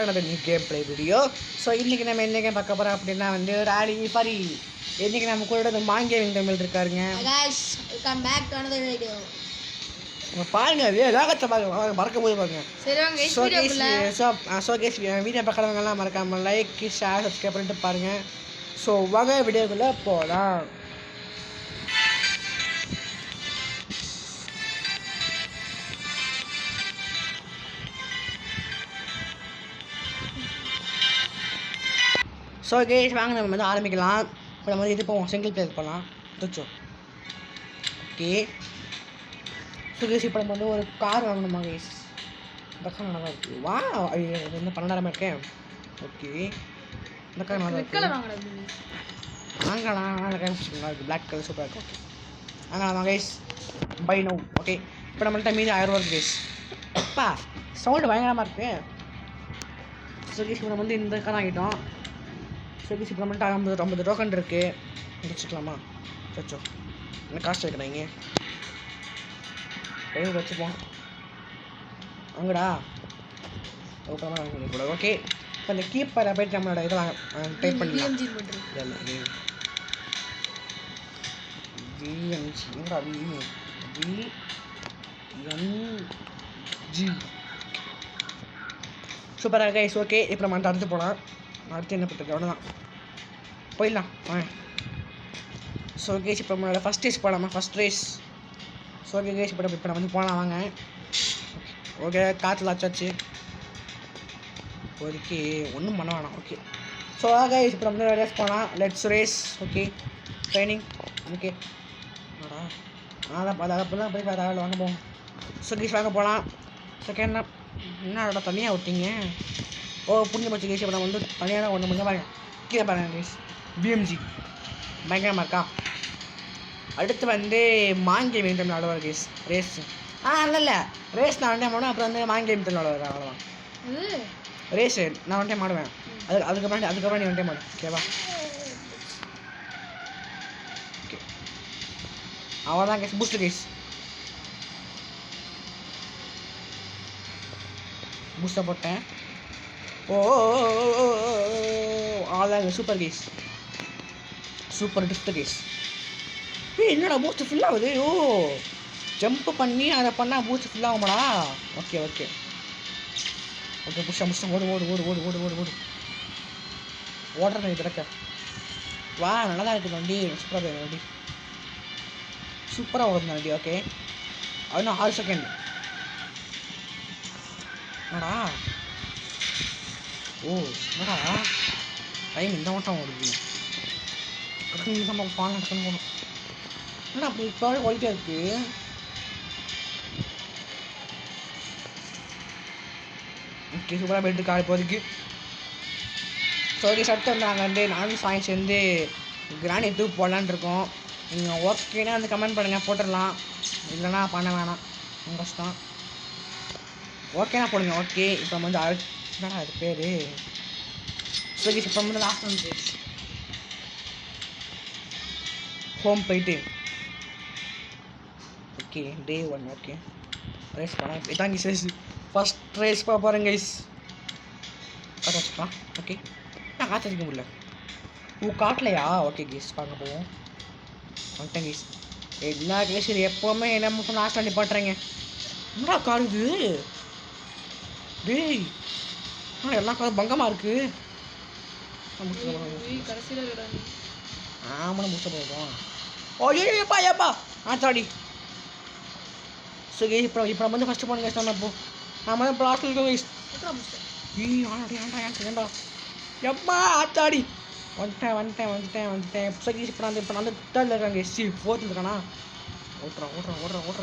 another new gameplay video. So இன்னைக்கு நம்ம என்ன கேம் பார்க்க போறோம் அப்படினா வந்து ராலி பரி. இன்னைக்கு நம்ம கூட இந்த மான் கேமிங் தமிழ் இருக்காருங்க. Guys, welcome back to another video. பாருங்க வேகத்தை பாருங்க மறக்க போய் பாருங்க. சரி வாங்க गाइस வீடியோக்குள்ள. So guys வீடியோ பார்க்கறவங்க எல்லாம் மறக்காம லைக், ஷேர், சப்ஸ்கிரைப் பண்ணிட்டு பாருங்க. So வாங்க வீடியோக்குள்ள போலாம். ஸோ கேஸ் வாங்க நம்ம வந்து ஆரம்பிக்கலாம். இப்போ நம்ம வந்து இது போவோம் சிங்கிள் பிளேயர் போகலாம் தச்சோ. ஓகே ஸோ கேஸ் இப்போ நம்ம வந்து ஒரு கார் வாங்கணுமா கேஸ்? இந்த கார் நல்லா இருக்குது. வா இது வந்து 12,000 இருக்கேன். ஓகே இந்த கார் நல்லா இருக்கு. வாங்கலாம் நல்லா இருக்குது. பிளாக் கலர் சூப்பராக இருக்குது. ஓகே வாங்கலாம் கேஸ் பை நோ. ஓகே இப்போ நம்மள்ட்ட மீதி 1000 ரூபா கேஸ். அப்பா சவுண்டு பயங்கரமாக இருக்குது. ஸோ கேஸ் இப்போ நம்ம வந்து இந்த கார் வாங்கிட்டோம். ஸோ இப்போ நம்மள்ட்ட 50 டோக்கன் இருக்குது. வச்சுக்கலாமா? வச்சோ என்ன காசு வைக்கிறாங்க வச்சுப்போம் அங்கடா கூட. ஓகே இப்போ இந்த கீப்பரை போய்ட்டு நம்மளோட இதை டைப் பண்ணலாம். விஎன்ஜி சூப்பராக கைஸ். ஓகே இப்போ நம்ம அடுத்து போகலாம். அடுத்து என்ன பண்ணுறது அவ்வளோதான் போயிடலாம். ஸோ கேஸ் இப்போ நம்மளோட ஃபஸ்ட் ரேஸ் போகலாமா? First race. So okay guys இப்போ நம்ம வந்து போகலாம் வாங்க. ஓகே காற்றுல ஆச்சாச்சு இப்போதைக்கு ஒன்றும் பண்ண வேணாம். ஓகே ஸோ கேஸ் இப்போ நம்ம ரேஸ் போகலாம். Let's race. Okay training. Okay அதான் போய் அதாவது வாங்க போவோம். ஸோ கேஸ் வாங்க போகலாம். செகண்ட் என்ன தனியாக விட்டீங்க? ஓ புரிஞ்சு போச்சு கேஸ். இப்போ நம்ம வந்து தனியாக ஒன்று முடிஞ்ச பாருங்க கீழே பாருங்க கேஸ். பிஎம்ஜி பயங்கரமாக இருக்கா. அடுத்து வந்து மான் கேம் தமிழ் விளாடுவார் கேஸ். ரேஸ் இல்லை ரேஸ் நான் ஒன்றே மாடுவேன். அப்புறம் வந்து மான் கேம் தமிழ் விளாடுவார் அவ்வளோதான். ரேஸு நான் ஒன்றே மாடுவேன். அதுக்கப்புறம் நீ ஒன்றே மாடு. ஓகேவா? ஓகே அவ்வளோதான் கேஸ். பூஸ்ட் கேஸ் பூஸ்டை போட்டேன். ஓ அவ்வளோதான் சூப்பர் கேஸ். சூப்பர் டிஃப்ட் கேஸ். என்னடா பூஸ்ட் ஃபுல் ஆகுது? ஓ ஜம்ப் பண்ணி அதை பண்ணால் பூஸ்ட் ஃபுல் ஆகுமாடா? ஓகே ஓகே ஓகே புஷ்டம் ஓடு ஓடு ஓடு ஓடு ஓடு ஓடு ஓடு ஓடுறது கிடக்க. வா நல்லா தான் இருக்குது வண்டி. சூப்பராக இருக்குது வண்டி. சூப்பராக ஓடுது வண்டி. ஓகே இன்னும் 6 செகண்ட். என்னடா ஓ என்னடா டைம் இந்த மட்டும் ஓடுது. நம்ம பால் நடக்கணும் போகணும். என்ன அப்படி இப்போ ஒயிட்டாக இருக்குது? ஓகே சூப்பராக போயிட்டு கால் இப்போதைக்கு. ஸோ ஓகே சட்டை வந்து நாங்கள் வந்து நானும் சாயம் சேர்ந்து கிராணி தூக்கு போடலான் இருக்கோம். நீங்கள் ஓகேனா வந்து கமெண்ட் பண்ணுங்கள் போட்டுடலாம். இல்லைனா பண்ண வேணாம் ரொம்ப கஷ்டம். ஓகேனா போடுங்க. ஓகே இப்போ வந்து என்னடா அது பேர்? ஸோ இப்போ வந்து லாஸ்ட் வந்து ஹோம் போயிட்டு ஓகே டே 1. ஓகே ரேஸ் பண்ணலாம். இதான் கைஸ் ரேஸ். ஃபஸ்ட் ரேஸ் போக போகிறேன் கைஸ். காற்று வச்சுக்கலாம். ஓகே நான் காற்று வச்சுக்க முடியல. காட்டலையா? ஓகே கைஸ் பார்க்க போவோம். வந்துட்டேன் கைஸ். எல்லா கைஸ் இது எப்போவுமே என்ன மட்டும் லாஸ்ட்டாக நிப்பாட்டுறேங்க. என்னடா கார் இது? டேய் எல்லா காரும் பங்கமாக இருக்குது. ஆமாம் முடிச்ச போதும். ஓய்யோப்பா ஏப்பா ஆத்தாடி. ஸோ கேஸ் இப்போ நம்ம வந்து ஃபஸ்ட்டு போன கேஸ் தான். இப்போ நம்ம வந்து இப்போ லாஸ்ட்டில் இருக்கோம் கேஸ். ஏண்டா எப்பா ஆத்தாடி வந்துட்டேன். ஸோ கேஸ் இப்போ நான் வந்து தேர்டில் இருக்காங்க கேஸ். 4th இருக்கானா? ஓட்டுறேன் ஓடு ஓடு ஓடு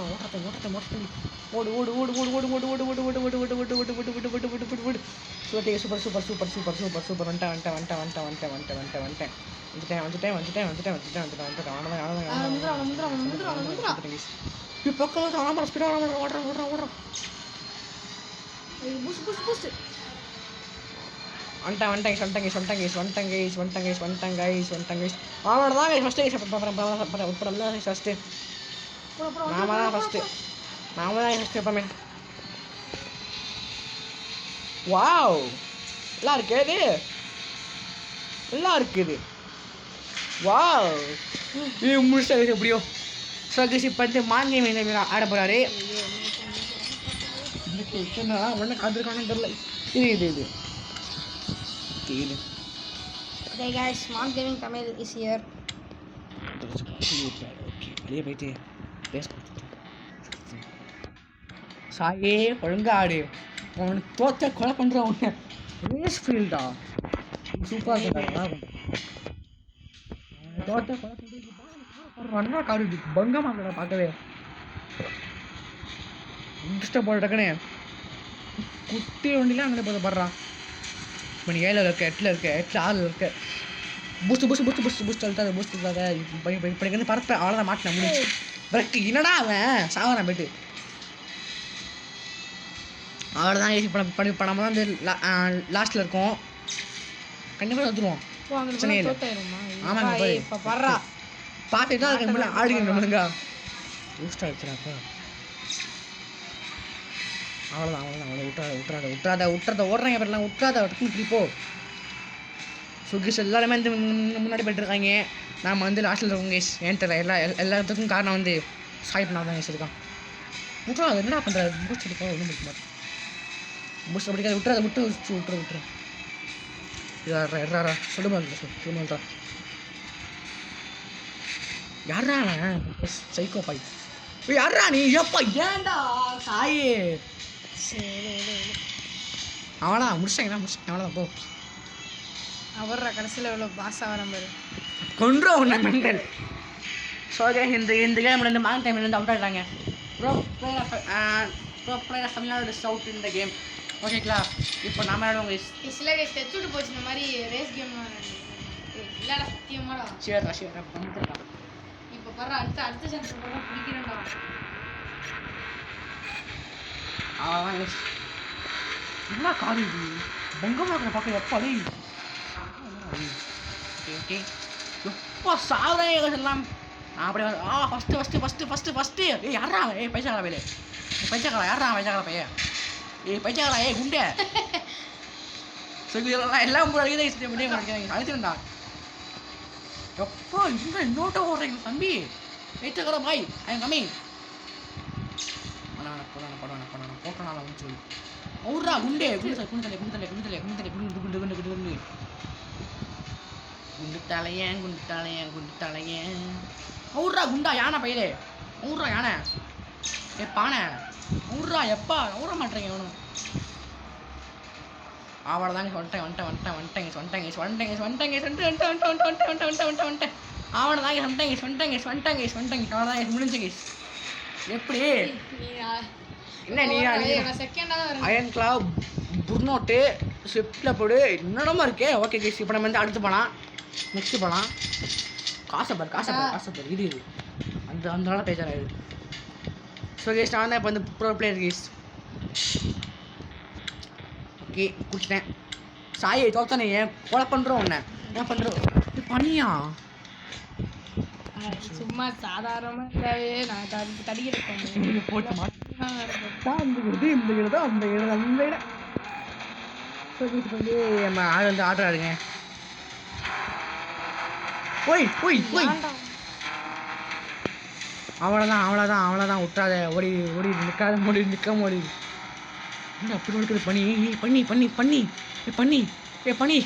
ஓடு ஓடு ஓடு ஓடு ஓடு ஓடு ஓடு ஓடு ஓடு ஓடு ஓடு ஓடு ஓடு ஓடு ஓடு ஓடு. Super super super super super super super வந்துட்டேன். பக்கம் ஆமாம் ஸ்பீடாக ஓடுறேன். வந்துட்டேன் கைஸ். அவனோட தான் ஃபஸ்ட்டு கைஸ். ஃபஸ்ட்டு நாம தான் ஃபஸ்ட்டு எப்பவுமே. வாவ் எல்லாம் இருக்கு இது எல்லாம் இருக்குது. வாவ் இது முழுசா எப்படியோ. ஸோ கைஸ் இப்போ வந்து மாங்கி மீன் ஆட போகிறாரு. ஒன்றும் காத்திருக்கானு தெரியல. இது இது இது Okay guys, Smart Gaming Tamil is here. Okay வெளியே போயிட்டு பேச சாயே ஒழுங்கா ஆடு. அவனுக்கு தோத்த கொலை பண்ணுறான். உன்னை ரேஸ் ஃபீல்டா சூப்பராக இருக்கா. தோத்த கொலை பண்ணுறது காடு பங்கமாக பார்க்கவே இன்ட்ரெஸ்டாக போட்டுக்கணே. குட்டி ஒன்றிலாம் அங்கே போய் படுறான். இப்போ நீ 7ல் இருக்க 8ல் இருக்க 8ல் 6ல் இருக்க பூஸ்ட் அழுத்தாத பூஸ்ட் இல்லாத இப்போ வந்து பரப்ப அவ்வளோதான் மாட்டின முடிஞ்சு பிரக்கு என்னடா அவன் சாவறான் போய்ட்டு அவ்வளோதான். இப்போ நம்ம தான் வந்து லாஸ்ட்டில் இருக்கோம். கண்டிப்பாக வந்துடுவோம். ஆமாங்க இப்போ பர்றா பார்த்துட்டு தான் இருக்க ஆடுங்க முடியுங்க. பூஸ்ட் அடிச்சுடாப்பா. அவ்வளோதான் விட்டுறாத ஓடுறாங்க பேரெல்லாம் விட்டுறாத டக்குனு போ. சுகேஷ் எல்லாருமே வந்து முன்னாடி போய்ட்டுருக்காங்க. நாம் வந்து லாஸ்ட்டில் இருக்கோம் கேஸ். ஏன் தெரியல எல்லாத்துக்கும் காரணம் வந்து சாய் பண்ணா தான் கேஸ் இருக்கான். விட்டுறாது என்னடா பண்ணுறாரு பூஸ்ட் எடுப்பா ஒன்றும் பிடிக்க மாட்டேன். பூஸ்ட் பிடிக்காது விட்டுறாத விட்டுறேன். யாரா சொல்லுமா யாரா சைக்கோ பாய் யாரா நீ எப்பா ஏன்டா சாயே அவனா முடிச்சாங்கண்ணா அவ்வளோதான் போ. அவர்ற கடைசியில் எவ்வளோ பாஸ் ஆகிற மாதிரி கொன்றோம் உன்னை மெண்டல். ஸோ இந்த கேம் வந்து மாங் டைம் வந்து அவுட் ஆகிட்டாங்க. ப்ரோ பிளேயர் தமிழ்நாடு அவுட் இந்த கேம். ஓகேங்களா இப்போ நாம ஆடுவோங்க. சில கேஸ் தெச்சுட்டு போச்சு இந்த மாதிரி ரேஸ் கேம் இல்லடா சத்தியமாடா. சரிடா பண்ணிடலாம். இப்போ பர்ற அடுத்த சான்ஸ் போட பிடிக்கிறேன்டா. என்ன காடு இது பொங்கமாக பார்க்க எப்பாடி ஓகே எப்போ சாவரே எல்லாம் நான் அப்படி ஃபஸ்ட்டு ஏய் யாரா ஏய் பைசாக்கடா வேலை பைசாக்கடா யாரா பைசாக்கடா பையன் ஏய் பைசாக்கடா ஏய் குண்டே சொல்லி எல்லாம் அழைச்சிருந்தா எப்போ இன்னோட்ட ஓடுறீங்க தம்பி வெயிட்டக்கடா பாய் ஐ கம்மி போட்டனால சொல்லி அவுரா குண்டே குண்டு அவுரா குண்டா யானை பையலே அவுரா யானை ஏ பானை அவுரா எப்பா அவுர மாட்டேங்க அவனும் அவளதாங்க வந்துட்டேன் அவனதாங்க முடிஞ்சுங்க. எப்படி என்ன நீ அயன் கிளப் புர்னோட்டு ஸ்விஃப்டில் போடு என்னடமா இருக்கே. ஓகே கேஸ் இப்போ நம்ம வந்து அடுத்து போகலாம். நெக்ஸ்ட்டு போகலாம். காசை இது அந்த நாளாக பேசுகிறாரு. ஸோ கேஸ் நான் தான் இப்போ வந்து ப்ரோ பிளேயர் கேஸ். ஓகே குடிச்சிட்டேன். சாயை தோத்தானே ஏன் கொலை பண்ணுறோம் உன்னை என்ன பண்ணுறோம் இது பண்ணியா சும்மா சாதாரணமாக நான் தடிக்கிட்டு போட்டு அந்த இடம் வந்து நம்ம ஆள் வந்து ஆடுறாருங்க. அவ்வளோதான் விட்டாத ஓடி நிற்க ஓடி அப்படி இருக்குது பண்ணி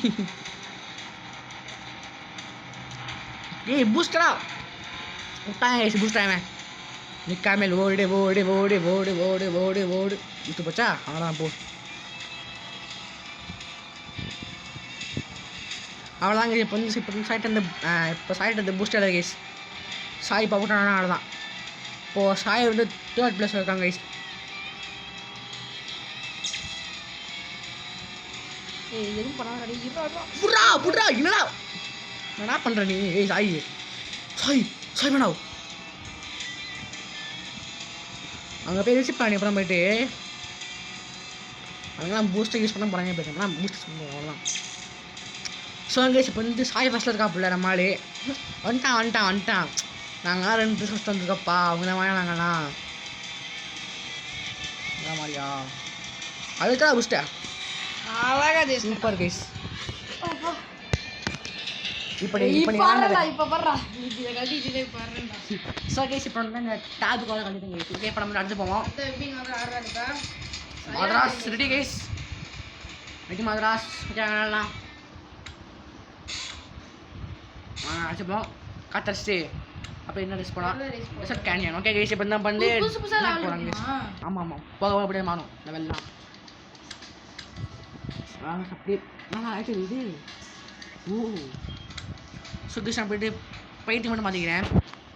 ஏய் பூஸ்டரா விட்டாங்க பூஸ்டாங்க நிற்காமல் ஓடு விட்டு போச்சா அவ்வளோதான் போ. அவ்வளோதாங்க இப்போ வந்து சாய்ட்டு அந்த பூஸ்டர் கேஸ் சாய் பவுட்டானா அவ்வளோதான். இப்போது சாய் வந்து 3rd பிளேஸில் இருக்காங்க கைஸ். எதுவும் புட்ரா என்னடா பண்ணுற நீ ஏய் சாய் மேடம் அங்கே போய் ரிசீவ் பண்ணி அப்புறம் போயிட்டு அங்கெல்லாம் பூஸ்டர் யூஸ் பண்ண போகிறாங்க போயிட்டு பூஸ்டர் பண்ணுவோம் அவ்வளோதான். ஸோ அங்கே இப்போ வந்து சாய் ஃபஸ்ட்டில் இருக்கா பிள்ளை நம்மளே வந்துட்டான் நாங்கள் 2 பேர் ஃபஸ்ட் வந்துருக்கப்பா அவங்க தான் வாங்கினாங்கண்ணா அதான் மாதிரியா அதுக்காக பூஸ்டர் அழகா ஜெயிச்சு சூப்பர் கைஸ் அப்பா இப்படி இப்ப இப்படி பாருடா இப்ப பாருடா இத கட்டிட்டு பாருடா ஸோ கைஸ் இப்போ வந்து இந்த டேபுக்கு வந்து கண்டிப்பாக கைஸ் ஓகே இப்போ நம்ம அடுத்து போவோம் அத எப்படி நம்ம ஆடுறாருப்பா Madras ready guys ready Madras okay ஆடலாம் அடுத்து போவோம் காத்தடிச்சிட்டு அப்போ என்ன ட்ரெஸ் போகலாம் ரிசர்ட் கேனியன் ஓகே கைஸ் இப்போ தான் பண்ணி புதுசு புதுசா போகிறாங்க கைஸ் ஆமாம் ஆமாம் போக போக அப்படியே மாறும் லெவல்லாம் அப்படியே நல்லா ஆக்சுவலி இது ஓ சுத்தேஷ் நான் போயிட்டு பைத்தி மட்டும் மாற்றிக்கிறேன்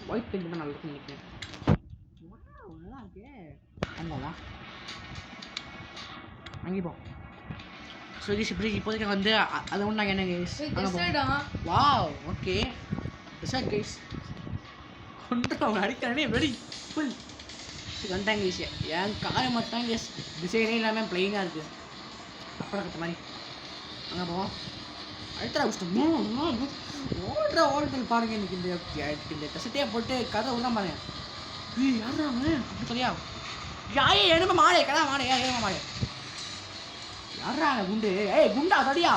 ஒயிட் பெயிண்ட் மட்டும் நல்லா இருக்குன்னு நினைக்கிறேன் நல்லா இருக்கே அங்கேவா அங்கே போ சுதீஷ் இப்படி இப்போதைக்கு வந்து அதை ஒன்று நாங்கள் என்ன கைஸ் வா ஓகே ரிசர்ட் கைஸ் கொண்டு அவங்க அடிக்கிறனே வெரி ஃபுல் வந்துட்டாங்க கைஸ் என் காரை மட்டும் கைஸ் டிசைனே இல்லாமல் ப்ளைனாக இருக்குது அப்புறம் கட்ட மாதிரி அங்கே போவோம் அடுத்த கஷ்டம் ஓடுற பாருங்க எனக்கு இந்த கசட்டையை போட்டு கதை விட பாருங்க யாருறாங்க அப்படி சொல்லியா யாரே எனும மாடே கதா மாடே ஏமா மாடே யாருறாங்க குண்டு ஏய் குண்டா தடியா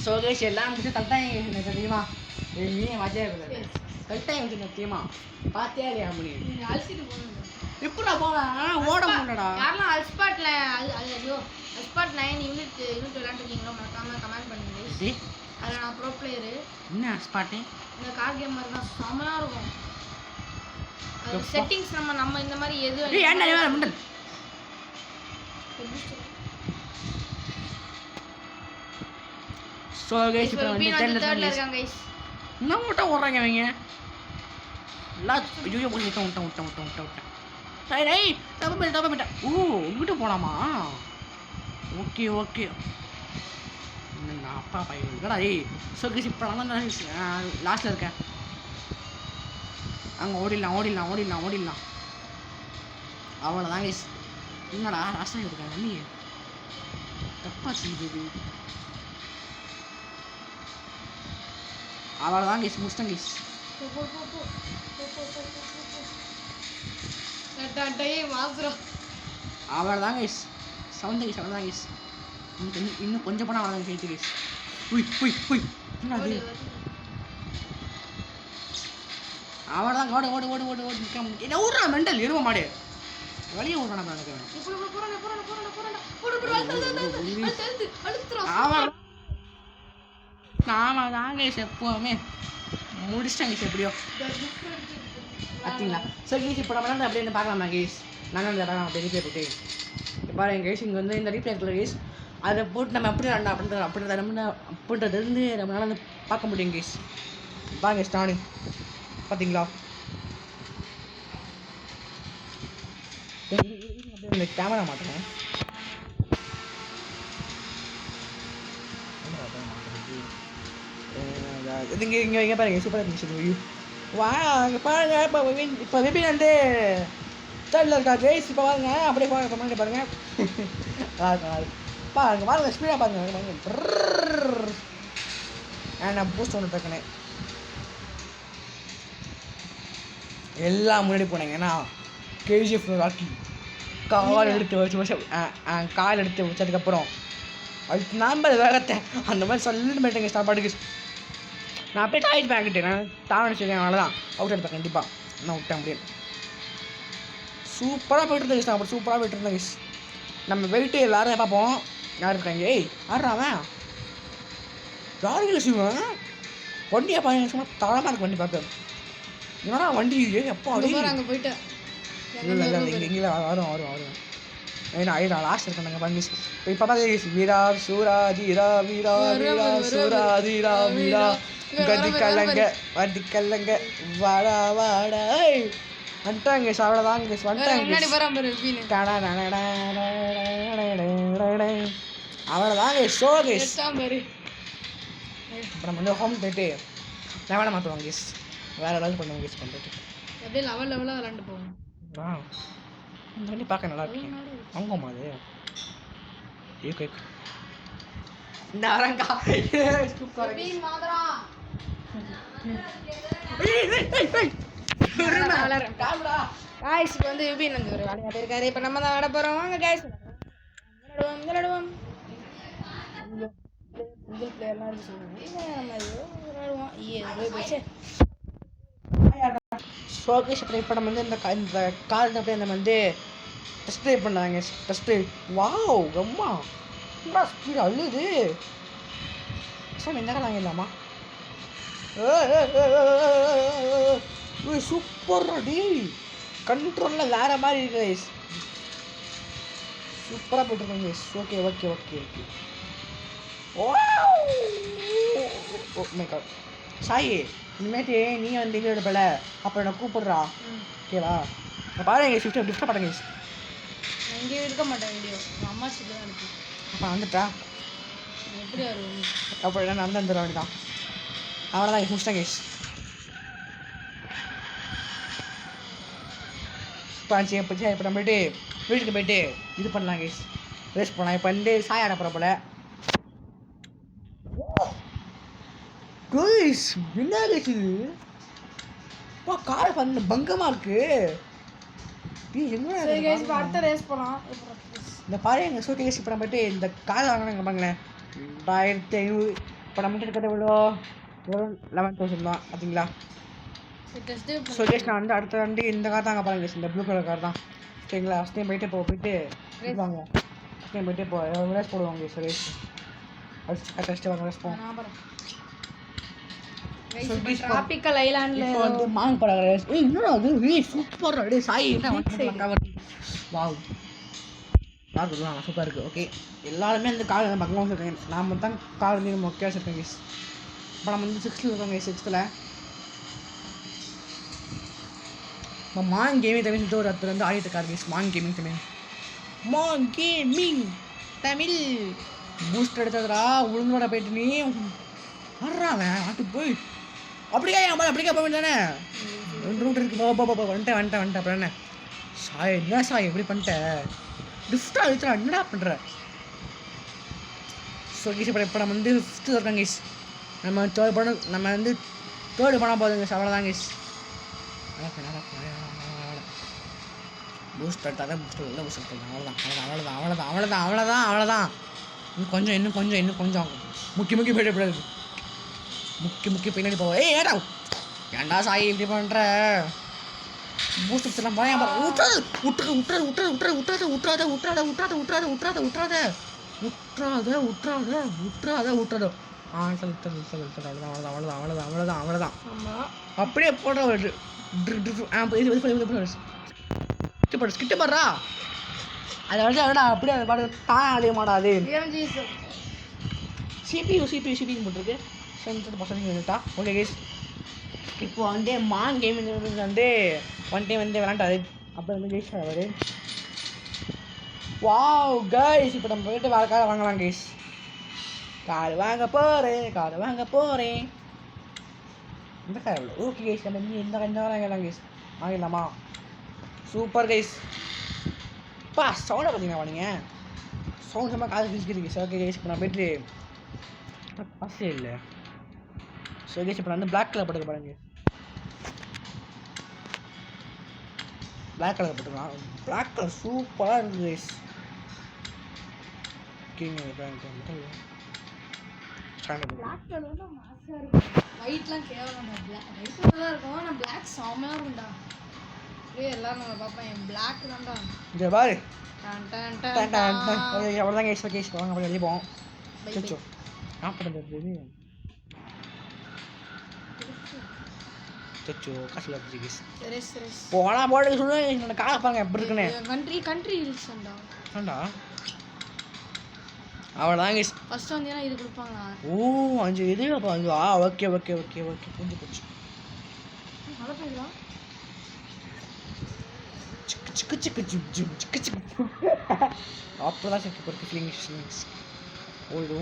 சோகேஷ் எல்லாம் முடிச்சு தட்டாங்க தெரியுமா நீ மஜா கரெக்டாக வந்து சத்தியமா பார்த்தியா இல்லையா மணி அலசிட்டு போகணும் எப்படா போவேன் ஓட முடியலடா யாரெல்லாம் அல்ஸ்பாட்ல ஐயோ அல்ஸ்பாட் 9 யூனிட் விளையாண்டுருக்கீங்களோ மறக்காம கமெண்ட் பண்ணுங்க அதில் நான் ப்ரோ பிளேயரு என்ன ஸ்பாட்டு இந்த கார்ட் கேம் மாதிரி தான் செம்மையாக இருக்கும் அது செட்டிங்ஸ் நம்ம இந்த மாதிரி எது ஏன்டா முண்டல் ஸோ கைஸ் இப்போ வந்து தேர்ட்ல இருக்காங்க கைஸ் என்ன மட்டும் ஓடுறாங்க அவங்க எல்லாம் ஐயோ போய் விட்டேன் சரி ஐய் தப்பு பண்ணிட்டேன் ஓ உங்ககிட்ட போகலாமா ஓகே ஓகே நான் அப்பா பையன் இருக்கடா ஏய் ஸோ கைஸ் இப்போ நான் தான் லாஸ்ட்டில் இருக்கேன் அங்கே ஓடிடலாம் அவ்வளோதான் கைஸ் என்னடா லாஸ்ட்டாக இருக்கேன் நீ தப்பா செய்யுது அவ்வளோதான் கைஸ் முடிச்சிட்டேன் கைஸ் அவ்வளோதான் கைஸ் அவ்வளோதான் கைஸ் இன்னும் கொஞ்சம் போனால் அவ்வளோதான் கேட்டு கைஸ் உய் என்னது அவ்வளோதான் ஓடு என்ன ஊடுறா மெண்டல் எருவ மாடு வழியை ஊடுறான் ஆமாம் தான் கைஸ் எப்போவுமே முடிச்சிட்டேன் கைஸ் எப்படியோ பார்த்தீங்களா சரி கைஸ் இப்போ நம்ம வந்து அப்படியே பார்க்கலாமா கைஸ் நான் அந்த பார்க்கலாம் அப்படியே ரீப்ளே போட்டு பாருங்க கைஸ் இங்கே வந்து இந்த ரீப்ளே இருக்கிற கைஸ் அதை போட்டு நம்ம எப்படி வேண்டாம் அப்படின்றத இருந்து நம்மளால வந்து பார்க்க முடியும் கைஸ் பாருங்க ஸ்டானு பார்த்தீங்களா இந்த கேமரா மாட்டேன் இங்கே பாருங்க சூப்பராக இருந்துச்சு வா அங்கே பாருங்க இப்போ விபின் வந்து தேர்டில் இருக்கா கைஸ் இப்போ பாருங்க அப்படியே பாருங்க பாருங்க பாருங்க ஸ்பீடாக பாருங்க நான் பூஸ்ட் ஒன்று டக்குனே எல்லாம் முன்னாடி போனேங்க ஏன்னா கேஜிஎஃப் ராக்கி கால் எடுத்து வச்சதுக்கப்புறம் அதுக்கு நம்ப வேகத்தை அந்த மாதிரி சொல்லிட்டு போயிட்டேங்க சாப்பாட்டுக்கு நான் அப்படியே டாய்லெட் பேக்கிட்டேன் நான் தாவணி வச்சுருக்கேன் அவ்வளோதான் அவுட் எடுப்பேன் கண்டிப்பாக நான் விட்டேன் அப்படியே சூப்பராக போய்ட்டு இருந்தேன் அப்படி சூப்பராக போய்ட்டு இருந்தேன் நம்ம வெயிட்டு எல்லாரும் பார்ப்போம் யார் இருக்காங்க ஏய் ஆடுறாவன் யாருக்கு செய்வேன் வண்டியை பாருங்க சும்மா தரமாக இருக்கு வண்டி பார்க்க என்னடா வண்டி எப்போ அங்கே போயிட்டு இல்லை வரும் ஏன்னா ஐயா லாஸ்ட் இருக்கேன் பாருங்க இப்போ பார்த்து வீரா சூரா தீரா வீரா வீரா சூரா தீரா வீரா வடிக்கல்லங்க வாடா வந்துட்டாங்க அவ்வளோதாங்க அவ்வளோதாங்க ஷோ கேஸ் இப்போ நம்ம வந்து ஹோம் போயிட்டு லெவலை மாற்றுவோம் கேஸ் வேறு ஏதாவது பண்ணுவோம் கேஸ் பண்ணுறது அப்படியே லெவலாக விளாண்டு போவோம் இந்த வண்டி பார்க்க நல்லா இருக்கு வாங்குவோமா அது இந்த அரங்கா காய்ஸ் இப்போ வந்து யூபின் வந்து ஒரு வேலையாக இருக்காரு இப்போ நம்ம தான் விட போகிறோம் வாங்க காய்ஸ் விளையாடுவோம் சிங்கிள் பிளேயர்லாம் இருக்கு சொல்லுவாங்க நம்ம ஏதோ விளையாடுவோம் ஏதோ போச்சு ஷோகேஷ் இப்போ நம்ம வந்து இந்த கார்டு அப்படியே நம்ம வந்து டெஸ்ட் ட்ரைவ் பண்ணாங்க டெஸ்ட் ட்ரைவ் வாவ் அம்மா என்னடா ஸ்பீட் அழுது சார் என்ன வாங்கிடலாமா சூப்பர் டி கண்ட்ரோலில் வேற மாதிரி இருக்கு கைஸ் சூப்பராக போயிட்டுருக்கோங்க guys okay okay okay okay oh my god Sai இனிமேட்டு நீ வந்து வீடியோ எடுப்பல அப்போ என்ன கூப்பிடுறா ஓகேவா பாருங்க ஃபிஃப்டி கிஃப்ட் பண்ணுங்க நான் இங்கே எடுக்க மாட்டேன் வீடியோ எங்கள் அம்மா சொல்லி தான் இருக்கு அப்போ வந்துட்டா எப்படி வரும் அப்போ என்ன நடந்து வந்துட வேண்டியதான் அவ்வளோதான் முடிச்சிட்டேன் கேஸ் பாஞ்சு எப்போ இப்போ நம்ம போயிட்டு வீட்டுக்கு போயிட்டு இது பண்ணலாம் கேஸ் ரேஸ் பண்ணலாம் இப்போ வந்து சாய் ஆட போகிற போல கைஸ் என்ன கைஸ் இது பா கார் பண்ண பங்கமாக இருக்கு இப்போ அடுத்த ரேஸ் போகலாம் இந்த பாரு எங்கள் சூட்டி கேஸ் இப்போ நம்ம போயிட்டு இந்த கார் வாங்கினாங்க பாருங்களேன் 1500 இப்போ நம்ம இருக்கிறத எவ்வளோ வெறும் 11,000 தான் பார்த்தீங்களா சுகேஷ் நான் வந்து அடுத்த வந்து இந்த கார் தாங்க பாருங்க இந்த ப்ளூ கலர் கார் தான் சரிங்களா ஃபஸ்ட் போயிட்டு போயிட்டு வாங்க ஃபஸ்ட் போயிட்டு ரேஸ் போடுவாங்க சுரேஷ் ஃபஸ்ட்டு வாங்க ரேஸ் போவோம் ட்ராபிக்கல் ஐலாண்ட்ல இப்போ வந்து மாங் படம் ரேஸ் என்னடா அது சூப்பர் அடே சாய் கவர் வாவ் கார் கொடுக்கலாம் சூப்பராக இருக்குது ஓகே எல்லாருமே அந்த கார் பக்கமாக வச்சுருக்கேன் நாம் தான் கார் வந்து மொக்கையாக வச்சுருக்கேன் கேஸ் இப்போ நம்ம வந்து 6th இருக்கோங்க 6th இப்போ மான் கேமிங் தமிழ் சொல்லிட்டு ஒரு இடத்துல வந்து ஆடிட்டு இருக்காரு கேஸ் மான் கேமிங் தமிழ் மான் கேமிங் தமிழ் பூஸ்ட் எடுத்ததுடா உளுந்தோட போயிட்டு நீ வர்றாங்க ஆட்டு போய் அப்படிக்கா அப்படிக்கா போக வேண்டியதானே 2 ரூட் இருக்கு வந்துட்டேன் அப்புறம் என்ன சாய் என்ன சாய் எப்படி பண்ணிட்டேன் லிஃப்ட்டாக அழுத்துறா என்னடா பண்ணுற ஸோ கேஸ் இப்போ நம்ம வந்து 5th இருக்கோம் கேஸ் நம்ம தேர்டு பண்ண போதுங்க கேஸ் அவ்வளோதான் கேஸ் பூஸ்ட் எடுத்தாதான் பூஸ்ட் எடுத்தாங்க அவ்வளோதான் இன்னும் கொஞ்சம் முக்கி போயிடக்கூடாது முக்கி பின்னாடி போவோம் ஏடா ஏன்டா சாய் இப்படி பண்ணுற பூஸ்ட் எடுத்துலாம் போய் விட்டுறாத அவ்வளோதான் அப்படியே போடுற ஸ்கிட்ட பாடுறா அதை வந்து அப்படியே அதை பாடு தான் அடைய மாட்டாது சிபியூ போட்டிருக்கு பசங்க வந்துட்டா ஓகே கேஸ் இப்போ வந்து மான் கேமிங் வந்து ஒன் டைம் வந்து விளாண்டாரு அப்புறம் வந்து கேஸ் அவர் வாவ் கைஸ் இப்போ நம்ம போயிட்டு வேறு காரை வாங்கலாம் கேஸ் கார் வாங்க போகிறேன் இந்த கார் எவ்வளோ ஓகே கேஸ் நம்ம இந்த கார் வாங்கலாம் கேஸ் வாங்கிடலாமா சூப்பர் கைஸ் பா சவுண்டை பார்த்தீங்கன்னா நீங்கள் சவுண்ட் செம்ம காது பிடிச்சிருக்கு சார் ஓகே கேஸ் இப்போ நான் போயிட்டு காசே இல்லை ஸோ கேஸ் இப்போ நான் வந்து பிளாக் கலர் போட்டுக்க பாருங்க பிளாக் கலர் போட்டுக்கலாம் பிளாக் கலர் சூப்பராக இருக்குது கைஸ் ஒயிட்லாம் கேவலம் ஒயிட்டில் தான் இருக்கும் ஆனால் பிளாக் செம்மையாக இருக்கும்டா எல்லாரும் நம்ம பார்ப்பேன் பிளாக் தான்டா இங்கே பாரு டன் அவ்வளோதான் கேஸ் கேஸ் வாங்க அப்படி வெளியே போவோம் சச்சோ நாற்பது சச்சோ காசு வச்சு கேஸ் போனா போட்டு சொல்லு என்னோட காலை பாருங்க எப்படி இருக்குன்னு கண்ட்ரி ஹில்ஸ்டா ஏண்டா அவ்வளோதான் கேஸ் ஃபர்ஸ்ட் வந்தீங்கன்னா இது கொடுப்பாங்களா ஓ 5 இது ஓகே புரிஞ்சு போச்சு மழை பெய்யுதா அப்பதான் செக் போட்டு ஃபீலிங்ஸ் ஓடு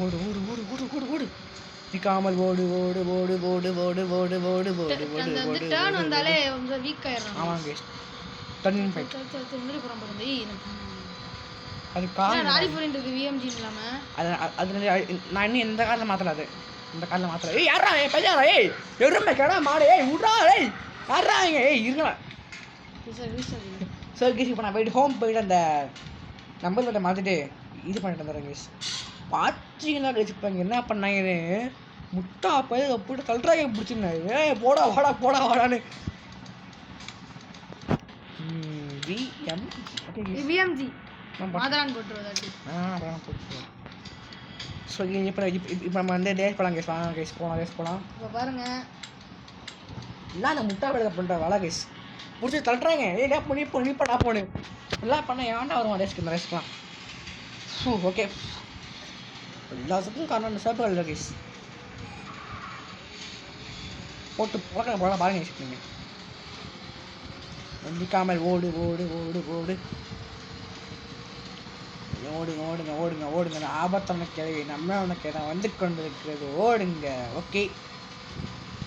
நிக்காமல் ஓடு டர்ன் வந்தாலே ரொம்ப வீக் ஆயிடும் ஆமாங்க டர்னிங் பாயிண்ட் முன்னாடி போறோம் பாருங்க அது கார் ராடி போயிட்டு இருக்கு விஎம்ஜி இல்லாம அது நான் இன்னும் எந்த காரில் மாற்றல அது இந்த காரில் மாற்றல யாரா பையாரா எருமை கடா மாடு விட்றா யாரா இருங்களா சார் கேஸ் இப்போ நான் போயிட்டு ஹோம் போயிட்டு அந்த நம்பர் மட்டும் மாற்றிட்டு இது பண்ணிட்டு வந்துடுறேன் கைஸ். பார்த்தீங்கன்னா கைஸ் இப்போ இங்கே என்ன பண்ணாங்கன்னு முட்டா போய் போட்டு தள்ளுறாங்க பிடிச்சிருந்தாரு. போடா வாடா போடா வாடான்னு. விஎம்ஜி மாதரான் போட்டுருவாட்டி. ஸோ இப்போ நம்ம வந்து டேஸ் போகலாம் கைஸ். வாங்க கைஸ் போகலாம் டேஸ் போகலாம். இப்போ பாருங்க எல்லாம் அந்த முட்டா வேலை பண்ணுற வேலை கைஸ் பிடிச்சி தள்ளுறாங்க. ஏடா பண்ணி பண்ணிப்படா போனு எல்லாம் பண்ண ஏன்டா வருவான் டேஸ்க்கு இந்த ரேஸ்க்கெலாம். ஓகே எல்லாத்துக்கும் காரணம் அந்த சேப்பு இல்லை கைஸ். போட்டு பழக்க போல பாருங்க கைஸ். நீங்கள் நிற்காமல் ஓடு ஓடு ஓடு ஓடு ஓடுங்க ஓடுங்க ஓடுங்க ஓடுங்க. ஆபத்தான கிழவி நம்ம உனக்கு நான் வந்து கொண்டு இருக்கிறது ஓடுங்க. ஓகே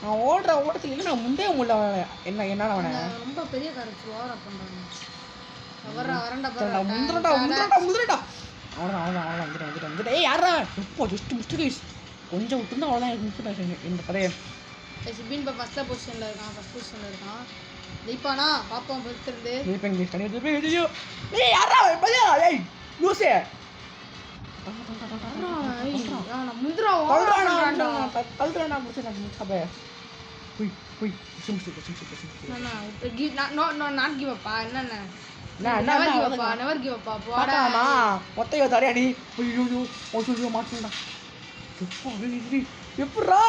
நான் ஓடுற ஓட்டத்துக்கு இல்லை நான் முந்தே முடியல. என்ன அவனை ரொம்ப பெரிய காரச்சு ஓவரா பண்ணுறாங்க. முந்திரண்டா முந்திரண்டா முந்திரண்டா அவ்வளோதான் வந்துட்டேன். ஏய் யாரா இப்போ ஜஸ்ட் மிஸ்டேக் கைஸ். கொஞ்சம் விட்டுருந்தா அவ்வளோதான் எனக்கு மிஸ்டேக் இந்த கதையை. சிபின் இப்போ ஃபஸ்ட் பொசிஷனில் இருக்கான். ஜெயிப்பானா பாப்போம் பொறுத்திருந்து. ஏய் யாரா பையா ஏய் லூசே முந்திரா கல்றானா முடிச்சு முச்சாபே போய் போய் நாட் கிவ் அப்பா என்னென்ன நெவர் கிவ் அப்பா போடாமா மொத்தையோ தரையாடி ஐயோ ஓசோ மாட்டேன்டா எப்படா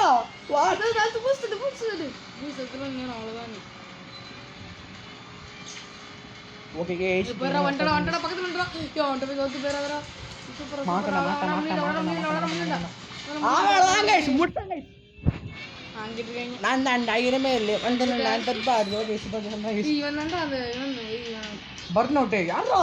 வா அது பூஸ்ட் நீ செத்துறீங்க அவ்வளவுதான். ஓகே गाइस பேரா வண்டடா பக்கத்துல வண்டடா யோ வண்ட போய் வந்து பேராதடா சூப்பரா மாட்டடா गाइस முட்டை गाइस அங்கிட்டு இருக்கீங்க. நான் தான் டைரமே இல்ல வந்து நான் தப்பா அது ஓகே சூப்பர் சொன்னா இவன் தான்டா அந்த இவன் பர்ன் அவுட் யாரோ